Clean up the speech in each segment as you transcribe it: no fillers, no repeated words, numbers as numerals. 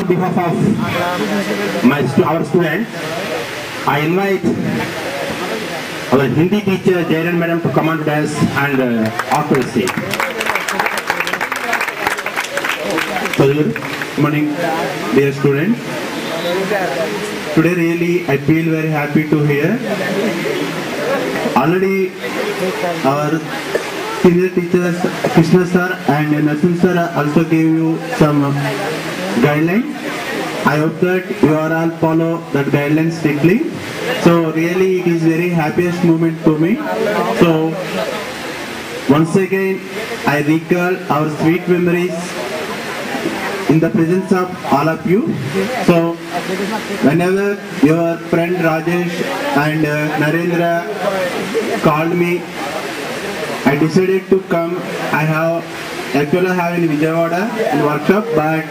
on behalf of our students, I invite our Hindi teacher Jairan Madam to come on to us and offer the stage. So good morning, dear students. Today really I feel very happy to hear. Already our senior teachers Krishna sir and Nasim sir also gave you some guidelines. I hope that you are all follow that guidelines strictly. So really it is very happiest moment to me. So once again I recall our sweet memories in the presence of all of you. So whenever your friend Rajesh and Narendra called me, I decided to come. I actually have in Vijayawada in workshop, but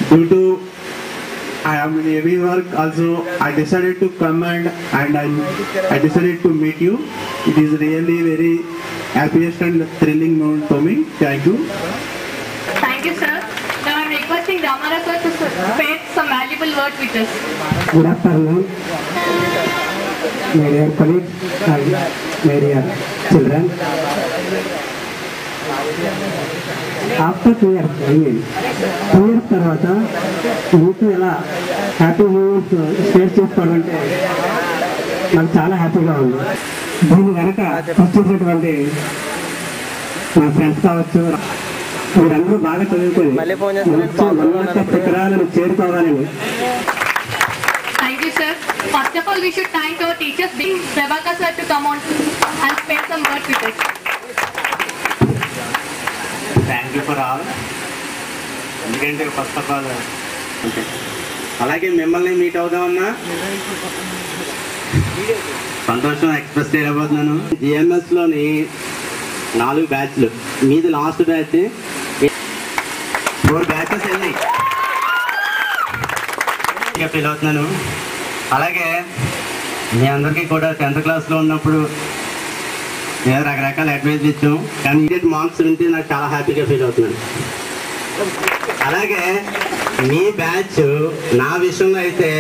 due to I am in heavy work also, I decided to come and I decided to meet you. It is really very happiest and thrilling moment for me. Thank you. Thank you, sir. Now I am requesting Ramara sir to say some valuable words with us. Good afternoon, my dear colleagues and my dear children. After 2 years, 2 years తర్వాత మీకు ఎలా happy moments share చేసుకోవాలంటే నాకు చాలా హ్యాపీగా ఉంది. దీన్ని కనుక చూసేటువంటి మా ఫ్రెండ్స్ కావచ్చు, మీరందరూ బాగా చదువుకొని శిఖరాలను చేరుకోవాలని. Thank you, sir. First of all, we should thank our teachers, Prabhakar sir, to come on and spend some words with us. Thank you for all. ఎందుకంటే ఫస్ట్ ఆఫ్ ఆల్ అలాగే మిమ్మల్ని మీట్ అవుదామన్నా సంతోషం ఎక్స్ప్రెస్ చేయబోతున్నాను. జిఎంఎస్లోని 4 బ్యాచ్లు, మీది last batch, 4 batches వెళ్ళి feel అవుతున్నాను. అలాగే మీ అందరికీ కూడా 10th క్లాస్లో ఉన్నప్పుడు నేను రకరకాల అడ్వైజ్ ఇచ్చాం, కానీ ఇమీడియట్ మార్క్స్ ఉంటే నాకు చాలా హ్యాపీగా ఫీల్ అవుతున్నాను. అలాగే మీ బ్యాచ్ నా విషయంలో అయితే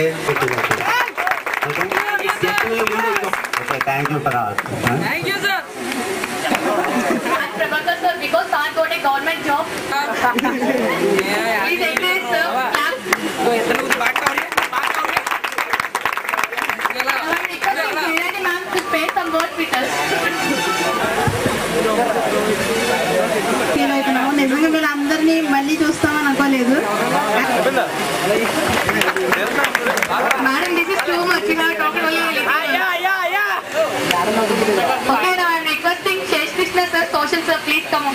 thank you for all. Thank you, sir. And Prabhakar sir, because sir got a government job. Please encourage sir. Now I am requesting Jairani ma'am to say some words with us. నిజంగా వీళ్ళందరినీ మళ్ళీ చూస్తామని అనుకోలేదు Madam, this is too much. You have talked only. Okay, now I am requesting Shesh Krishna sir, social sir, please come on.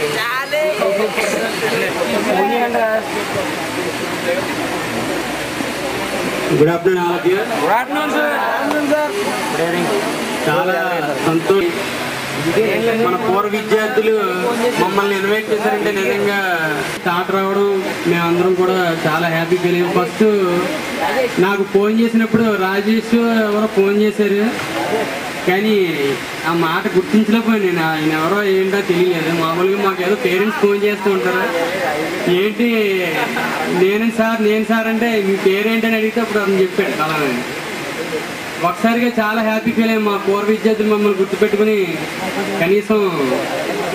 Good afternoon all of you. Good afternoon sir. Good evening. చాలా సంతోషం. మన పూర్వ విద్యార్థులు మమ్మల్ని invite చేశారంటే నిజంగా start రావడం మేమందరం కూడా చాలా హ్యాపీ ఫీల్ అయ్యాం. ఫస్ట్ నాకు ఫోన్ చేసినప్పుడు రాజేష్ ఎవరో ఫోన్ చేశారు, కానీ ఆ మాట గుర్తించలేకపోయాను నేను. ఆయన ఎవరో ఏంటో తెలియలేదు. మామూలుగా మాకు ఏదో పేరెంట్స్ ఫోన్ చేస్తూ ఉంటారు, ఏంటి నేను సార్ అంటే మీ పేరేంటి అని అడిగితే అప్పుడు అని చెప్పాడు. అలా ఒకసారిగా చాలా హ్యాపీ ఫీల్ అయ్యాం. మా పూర్వ విద్యార్థులు మమ్మల్ని గుర్తుపెట్టుకుని కనీసం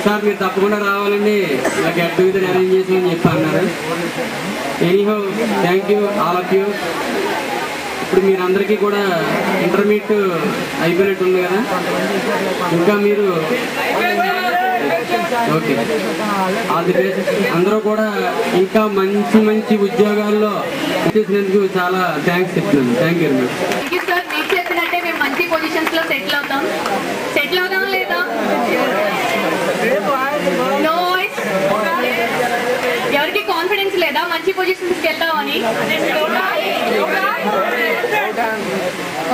సార్ మీరు తప్పకుండా రావాలండి, ఇలా గెట్ టుగెదర్ అరేంజ్ చేసామని చెప్పి అన్నారు. Anyhow thank you all of you. ఇప్పుడు మీరందరికీ కూడా ఇంటర్మీడియట్ అయిపోయినట్టుంది కదా, ఇంకా మీరు ఓకే ఆల్ ది బెస్ట్. అందరూ కూడా ఇంకా మంచి మంచి ఉద్యోగాల్లో చేసినందుకు చాలా థ్యాంక్స్ చెప్తున్నాను. Thank you very much. Thank you, sir. మీరు చెప్పినట్టే మేము మంచి పొజిషన్స్ లో సెటిల్ అవుదాం లేదా? No voice. ఎవరికి కాన్ఫిడెన్స్ లేదా మంచి పొజిషన్స్కి వెళ్తామని?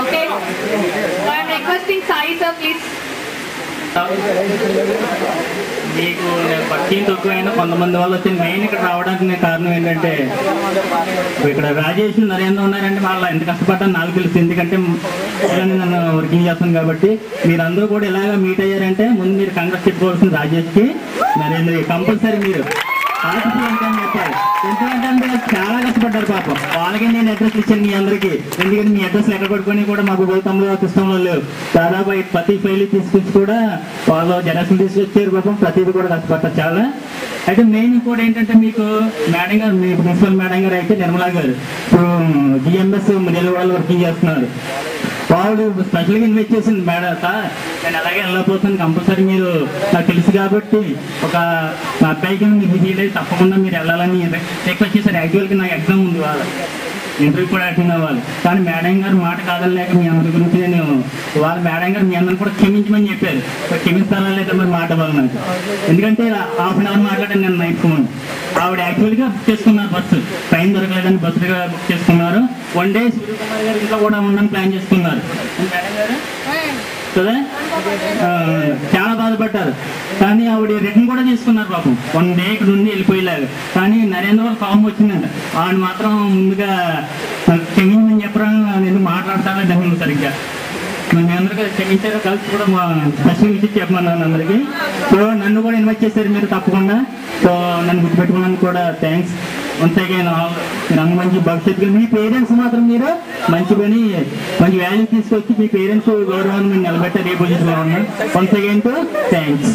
Okay, I'm requesting Sai sir please. మీకు పరిచయం తక్కువైనా కొంతమంది వాళ్ళు వచ్చింది. మెయిన్ ఇక్కడ రావడానికి కారణం ఏంటంటే ఇక్కడ రాజేష్ నరేంద్ర ఉన్నారంటే వాళ్ళు ఎంత కష్టపడ్డా నాకు తెలుసు, ఎందుకంటే నన్ను వర్కింగ్ చేస్తాను కాబట్టి. మీరందరూ కూడా ఇలాగ మీట్ అయ్యారంటే ముందు మీరు కంగ్రెస్ చెప్పుకోవాల్సిన రాజేష్కి, నరేంద్రకి కంపల్సరీ మీరు ఆర్టిఫిషియల్ అని చెప్పాలి. ఎందుకంటే చాలా కష్టపడ్డారు పాపం. వాళ్ళకి నేను అడ్రస్ ఇచ్చాను మీ అందరికీ. ఎందుకంటే మీ అడ్రస్ ఎక్కడ పడుకొని కూడా మాకు గౌతమ్లో సిస్టంలో లేవు. దాదాపు ప్రతి ఫైల్ తీసుకొచ్చి కూడా వాళ్ళు జెరాక్స్లు తీసుకొచ్చారు పాపం. ప్రతిదీ కూడా కష్టపడ్డారు చాలా. అయితే మెయిన్ ఇంకోటి ఏంటంటే మీకు మేడం గారు, మీ ప్రిన్సిపల్ మేడం గారు అయితే నిర్మలా గారు ఇప్పుడు జిఎంఎస్ నిల్వ వాళ్ళు వర్కింగ్ చేస్తున్నారు. వాళ్ళు స్పెషల్గా ఇన్వైట్ చేసింది మేడం సార్, నేను అలాగే వెళ్ళకపోతాను, కంపల్సరీ మీరు నాకు తెలుసు కాబట్టి ఒక అబ్బాయికి మీకు ఫీల్ అయితే తప్పకుండా మీరు వెళ్ళాలని రిక్వెస్ట్ చేశారు. యాక్చువల్గా నాకు ఎగ్జామ్ ఉంది, వాళ్ళ ఇంటర్వ్యూ కూడా అటెండ్ అవ్వాలి. కానీ మేడం గారు మాట కాదలేక మీ అందరి గురించి నేను వాళ్ళ మేడం గారు మీ అందరిని కూడా క్షమించమని చెప్పారు. క్షమిస్తారా లేదా మరి మాట ఇవ్వాలి నాకు. ఎందుకంటే హాఫ్ అన్ అవర్ మాట్లాడాను నేను నైట్ ఫోన్. ఆవిడ యాక్చువల్గా బుక్ చేసుకున్నారు బస్సు, ట్రైన్ దొరకలేదని బస్సుగా బుక్ చేసుకున్నారు. 1 day సూర్యకుమార్ గారు ఇంట్లో కూడా ఉండని ప్లాన్ చేసుకున్నారు మేడం గారు కదా. చాలా బాధపడ్డారు. కానీ ఆవిడ రిటర్న్ కూడా తీసుకున్నారు పాపం. 1 day ఇక్కడ ఉండి వెళ్ళిపోయేలాగా. కానీ నరేంద్ర వాళ్ళ కామ్ వచ్చిందంట. ఆవిడ మాత్రం ముందుగా క్షమించమని చెప్పడం నేను మాట్లాడతాను డబ్బులు సరిగ్గా. మేము అందరికీ క్షమించారు. కలిసి కూడా మా స్పెషల్ విజిట్ చెప్పమన్నాను అందరికీ. సో నన్ను కూడా ఇన్వైట్ చేశారు మీరు తప్పకుండా. సో నన్ను గుర్తుపెట్టుకున్నాను కూడా థ్యాంక్స్. వన్స్ అగైన్ మీరు అంత మంచి భవిష్యత్తుగా మీ పేరెంట్స్ మాత్రం మీరు మంచి పని మంచి వాల్యూ తీసుకొచ్చి మీ పేరెంట్స్ గౌరవాన్ని మీరు నిలబెట్టారు. ఏ పొజిషన్లో ఉన్నారు. Once again thanks.